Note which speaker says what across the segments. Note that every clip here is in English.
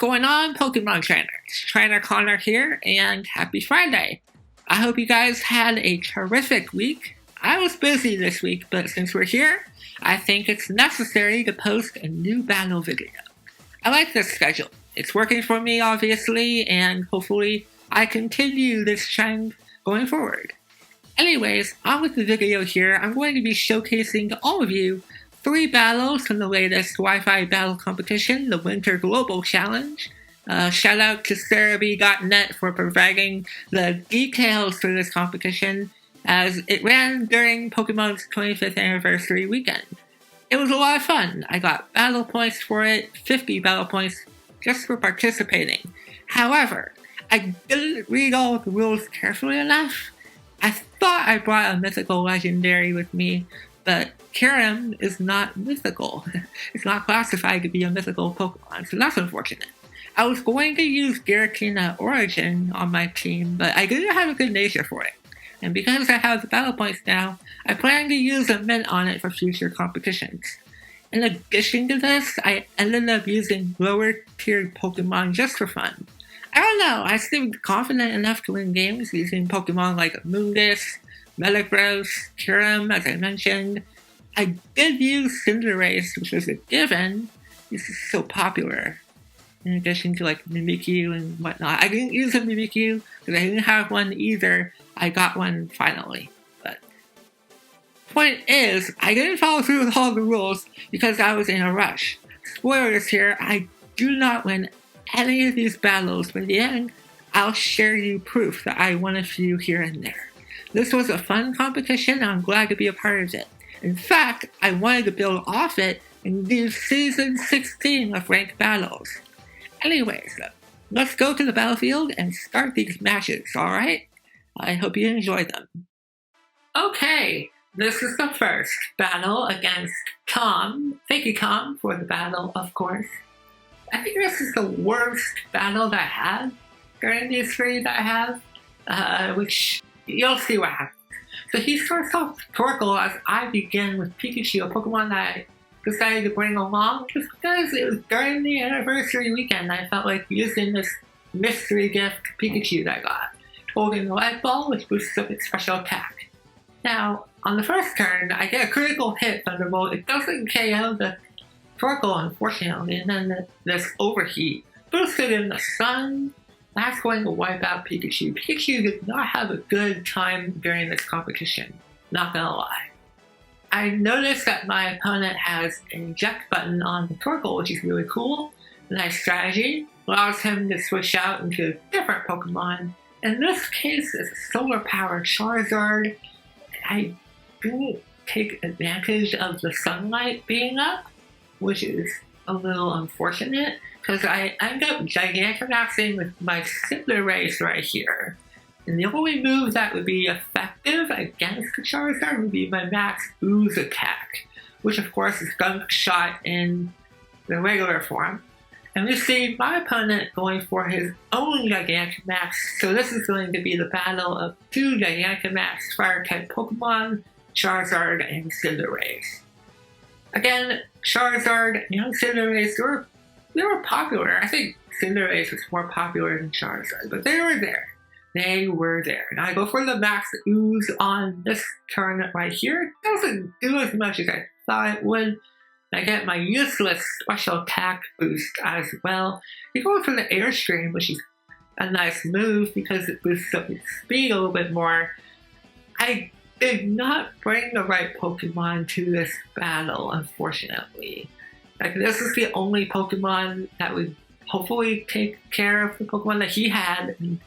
Speaker 1: going on, Pokemon trainers? Trainer Connor here, and happy Friday. I hope you guys had a terrific week. I was busy this week, but since we're here, I think it's necessary to post a new battle video. I like this schedule. It's working for me, obviously, and hopefully I continue this trend going forward. Anyways, on with the video here, I'm going to be showcasing to all of you 3 battles from the latest Wi-Fi battle competition, the Winter Global Challenge. Shout out to Cerebi.net for providing the details for this competition, as it ran during Pokemon's 25th anniversary weekend. It was a lot of fun. I got battle points for it, 50 battle points just for participating. However, I didn't read all the rules carefully enough. I thought I brought a mythical legendary with me, but Kyurem is not mythical. It's not classified to be a mythical Pokemon, so that's unfortunate. I was going to use Giratina Origin on my team, but I didn't have a good nature for it. And because I have the battle points now, I plan to use a mint on it for future competitions. In addition to this, I ended up using lower tiered Pokemon just for fun. I don't know, I seemed confident enough to win games using Pokemon like Amoonguss, Metagross, Kyurem, as I mentioned. I did use Cinderace, which was a given. This is so popular. In addition to like Mimikyu and whatnot. I didn't use a Mimikyu because I didn't have one either. I got one finally. But point is, I didn't follow through with all the rules because I was in a rush. Spoilers here, I do not win any of these battles, but in the end, I'll share you proof that I won a few here and there. This was a fun competition and I'm glad to be a part of it. In fact, I wanted to build off it and do Season 16 of Ranked Battles. Anyways, let's go to the battlefield and start these matches, alright? I hope you enjoy them. Okay, this is the first battle against Tom. Thank you, Tom, for the battle, of course. I think this is the worst battle that I had during these 3 that I have, which you'll see what happens. So he starts off Torkoal as I begin with Pikachu, a Pokemon that I decided to bring along just because it was during the anniversary weekend. I felt like using this mystery gift Pikachu that I got, holding the light ball, which boosts up its special attack. Now, on the first turn, I get a critical hit Thunderbolt. It doesn't KO the Torkoal, unfortunately, and then this overheat boosted in the sun. That's going to wipe out Pikachu. Pikachu did not have a good time during this competition, not gonna lie. I noticed that my opponent has an eject button on the Torkoal, which is really cool. A nice strategy. Allows him to switch out into a different Pokemon. In this case, it's a solar-powered Charizard. I didn't take advantage of the sunlight being up, which is a little unfortunate, because I end up Gigantamaxing with my Cinderace right here. And the only move that would be effective against the Charizard would be my Max Ooze attack, which of course is Gunk Shot in the regular form. And we see my opponent going for his own Gigantamax, so this is going to be the battle of 2 Gigantamax Fire-type Pokemon, Charizard and Cinderace. Again, Charizard and Cinderace, they were popular. I think Cinderace was more popular than Charizard, but they were there. They were there. Now I go for the Max Ooze on this turn right here. It doesn't do as much as I thought it would. I get my useless special attack boost as well. You go for the Airstream, which is a nice move because it boosts up its speed a little bit more. I did not bring the right Pokemon to this battle, unfortunately. Like, this is the only Pokemon that would hopefully take care of the Pokemon that he had. And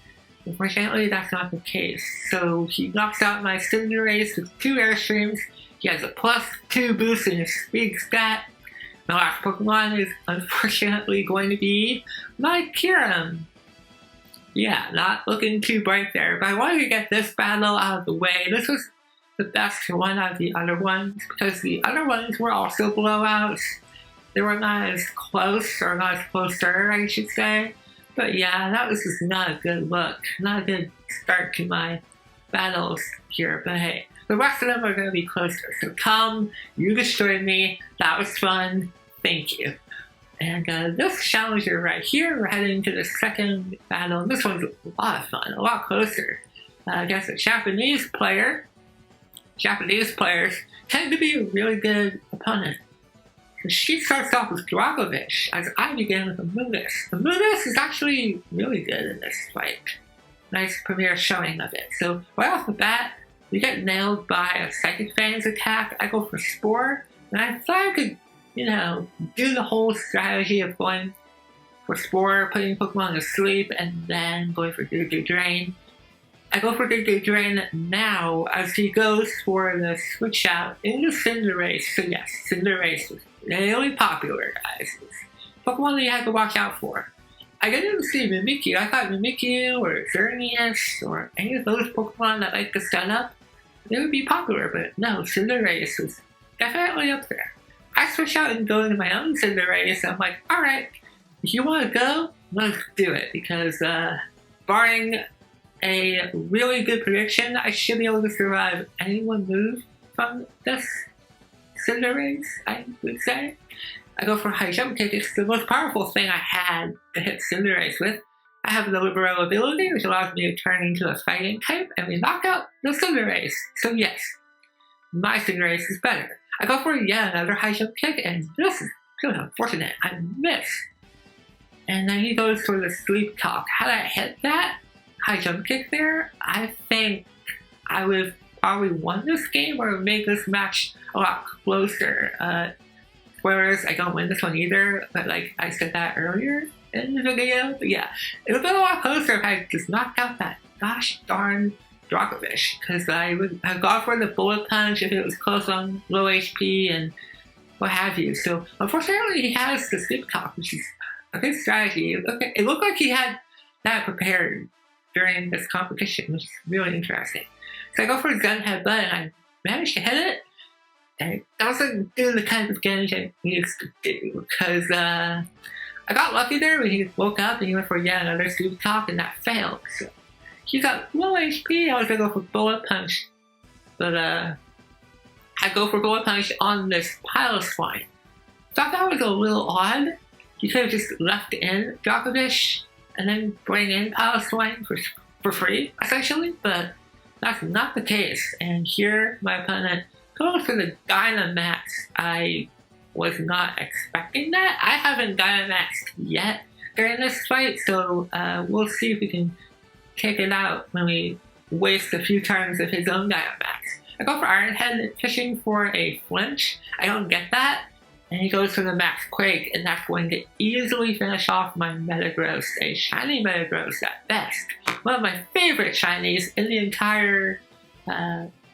Speaker 1: unfortunately, that's not the case. So he knocks out my Cinderace with 2 Airstreams. He has a +2 boost in his speed stat. My last Pokemon is unfortunately going to be my Kyurem. Yeah, not looking too bright there, but I wanted to get this battle out of the way. This was the best one out of the other ones, because the other ones were also blowouts. They were not as close, or not as closer, I should say. But yeah, that was just not a good look. Not a good start to my battles here, but hey. The rest of them are going to be closer. So Tom, you destroyed me. That was fun. Thank you. And this challenger right here, we're heading to the second battle. This one's a lot of fun, a lot closer. Against a Japanese player. Japanese players tend to be a really good opponent. So she starts off with Djokovic, as I begin with Amunis. Amunis is actually really good in this fight. Nice premiere showing of it. So right off the bat, we get nailed by a Psychic Fangs attack. I go for Spore, and I thought I could, do the whole strategy of going for Spore, putting Pokemon to sleep, and then going for Goo Drain. I go for Goo Drain now as he goes for the switch out into Cinderace. So yes, Cinderace was really popular, guys. It's Pokemon that you had to watch out for. I didn't see Mimikyu. I thought Mimikyu or Xerneas or any of those Pokemon that like to set up, they would be popular, but no, Cinderace was definitely up there. I switch out and go into my own Cinderace, and I'm like, alright, if you want to go, let's do it, because barring a really good prediction, I should be able to survive any one move from this Cinderace, I would say. I go for High Jump Kick. It's the most powerful thing I had to hit Cinderace with. I have the Libero ability, which allows me to turn into a fighting type, and we knock out the Cinderace. So yes, my Cinderace is better. I go for yet another High Jump Kick, and this is really unfortunate. I miss. And then he goes for the Sleep Talk. Had I hit that High Jump Kick there, I think I would have probably won this game or made this match a lot closer. Whereas I don't win this one either, but like I said that earlier in the video. But yeah, it would have been a lot closer if I just knocked out that gosh darn Djokovic, because I would have gone for the Bullet Punch if it was close on low HP and what have you. So unfortunately he has the Sleep Talk, which is a good strategy. It looked like he had that prepared during this competition, which is really interesting. So I go for a Gun Headbutt and I managed to hit it. And it doesn't do the kind of damage it needs to do, because I got lucky there when he woke up and he went for yet another Sleep Talk, and that failed. So he got low HP. I was gonna go for Bullet Punch, but I go for Bullet Punch on this Piloswine. Thought that was a little odd. You could have just left in Djokovic and then bring in Piloswine for free, essentially, but that's not the case. And here my opponent goes for the Dynamax. I was not expecting that. I haven't Dynamaxed yet during this fight, so we'll see if we can take it out when we waste a few turns of his own Dynamax. I go for Iron Head, fishing for a flinch. I don't get that. And he goes for the Max Quake, and that's going to easily finish off my Metagross, a shiny Metagross at best. One of my favorite shinies in the entire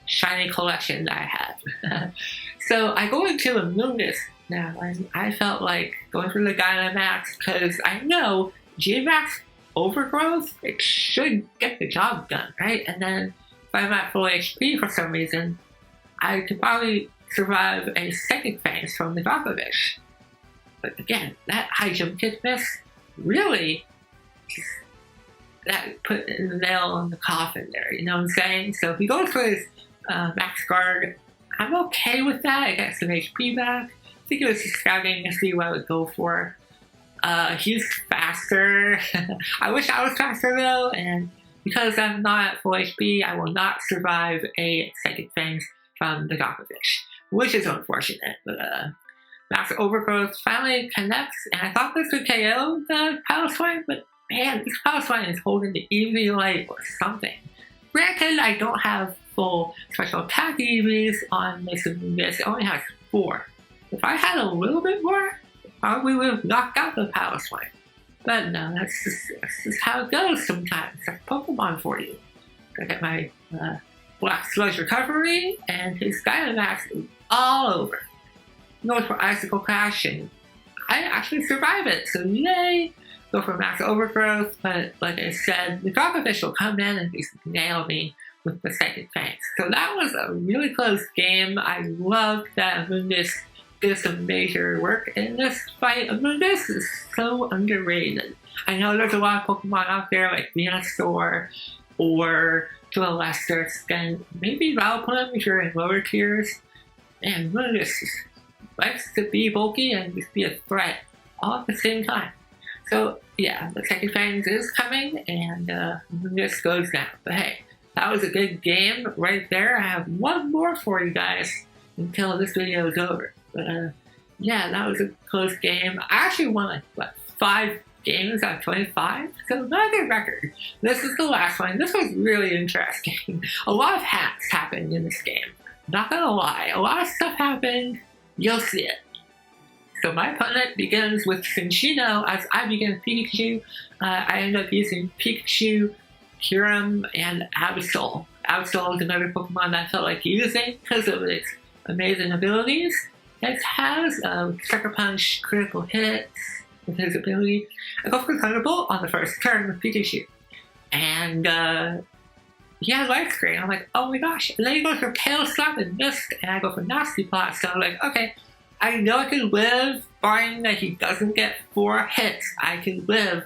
Speaker 1: shiny collection that I have. So I go into Amunis now, and I felt like going for the Dynamax because I know G-Max Overgrowth, it should get the job done, right? And then if I'm at full HP for some reason, I could probably survive a second phase from the Djokovic. But again, that High Jump Kick miss really that put the nail on the coffin there, you know what I'm saying? So if he goes for his Max Guard, I'm okay with that. I get some HP back. I think it was just scouting to see what I would go for. He's faster. I wish I was faster though, and because I'm not at full HP, I will not survive a Psychic Fangs from the Djokovic, which is unfortunate. But Max Overgrowth finally connects, and I thought this would KO the Piloswine, but man, this Piloswine is holding the EV Light or something. Granted, I don't have full special attack EVs on this Amunis. It only has 4. If I had a little bit more, probably would have knocked out the Piloswine. But no, that's just how it goes sometimes. That's Pokemon for you. I get my Black Sludge Recovery, and his Dynamax is all over. Goes for Icicle Crash, and I actually survive it, so yay! Go for Max Overgrowth, but like I said, the Djokovic will come in and just nail me with the Psychic Fangs. So that was a really close game. I loved that Amunis did some major work in this fight. Amunis is so underrated. I know there's a lot of Pokemon out there like Venusaur, or to a lesser extent, maybe Vileplume if you're in lower tiers. And Amunis likes to be bulky and just be a threat all at the same time. So yeah, the second phase is coming, and this goes down. But hey, that was a good game right there. I have one more for you guys until this video is over. But yeah, that was a close game. I actually won like, what, 5 games out of 25? So not a good record. This is the last one. This was really interesting. A lot of hacks happened in this game. Not gonna lie, a lot of stuff happened. You'll see it. So my opponent begins with Cinccino as I begin Pikachu. I end up using Pikachu, Kyurem, and Absol. Absol is another Pokemon that I felt like using because of its amazing abilities. It has Sucker Punch, critical hits with his ability. I go for Thunderbolt on the first turn with Pikachu. And he has Light Screen. I'm like, oh my gosh. And then he goes for Tail Slap and missed, and I go for Nasty Plot. So I'm like, okay, I know I can live, barring that he doesn't get 4 hits. I can live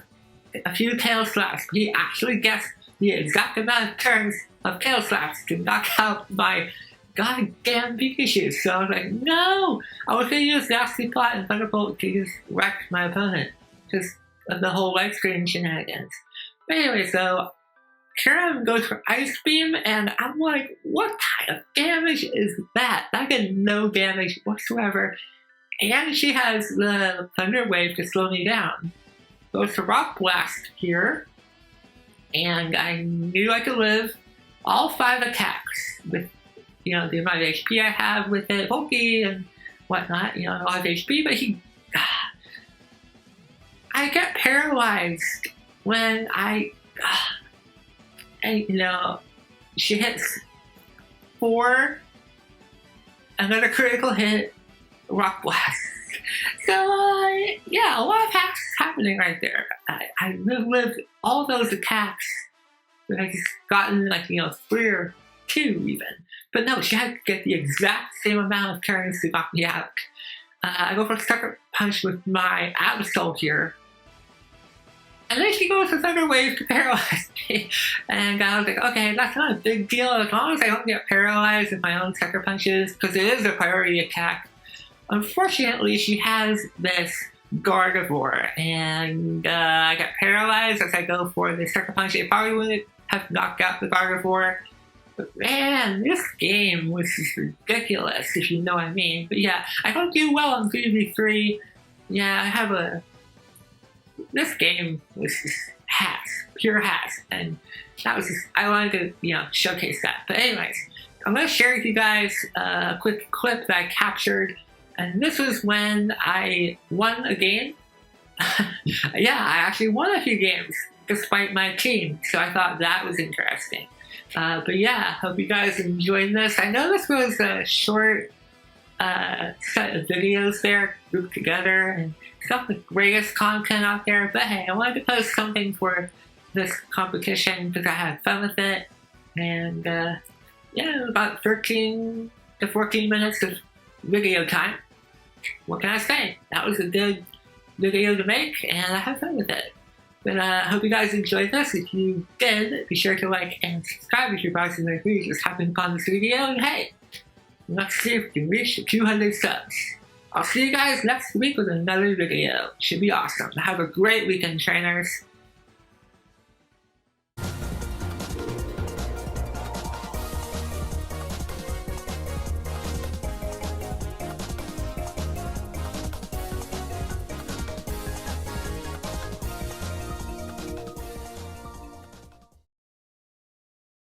Speaker 1: a few Tail Slaps. He actually gets the exact amount of turns of Tail Slaps to knock out my goddamn Pikachu. So I was like, no! I was going to use Nasty Plot and Thunderbolt to just wreck my opponent. Just the whole Light Screen shenanigans. But anyway, so Kyurem goes for Ice Beam, and I'm like, what kind of damage is that? That did no damage whatsoever. And she has the Thunder Wave to slow me down. Goes to Rock Blast here, and I knew I could live all 5 attacks with, the amount of HP I have with it, Bulky and whatnot, a lot of HP, but I get paralyzed when she hits 4, another critical hit, Rock Blast. So, yeah, a lot of hacks happening right there. I lived all those attacks, but I just gotten 3 or 2 even. But no, she had to get the exact same amount of turns to knock me out. I go for Sucker Punch with my Absol here. And then she goes for Thunder Wave to paralyze me. And I was like, okay, that's not a big deal as long as I don't get paralyzed with my own Sucker Punches, because it is a priority attack. Unfortunately, she has this Gardevoir, and I got paralyzed as I go for the Sucker Punch. It probably wouldn't have knocked out the Gardevoir. But man, this game was just ridiculous, if you know what I mean. But yeah, I don't do well on 3v3. Yeah, I have this game was just hacks, pure hacks, and that was just, I wanted to, showcase that. But anyways, I'm going to share with you guys a quick clip that I captured, and this was when I won a game. Yeah, I actually won a few games, despite my team, so I thought that was interesting. But yeah, hope you guys enjoyed this. I know this was a short set of videos there, grouped together, and it's not the greatest content out there, but hey, I wanted to post something for this competition because I had fun with it. And yeah, about 13 to 14 minutes of video time. What can I say? That was a good video to make, and I had fun with it. But I hope you guys enjoyed this. If you did, be sure to like and subscribe if you're browsing my videos. Just happened upon this video, and hey, let's see if we can reach 200 subs. I'll see you guys next week with another video. Should be awesome. Have a great weekend, trainers.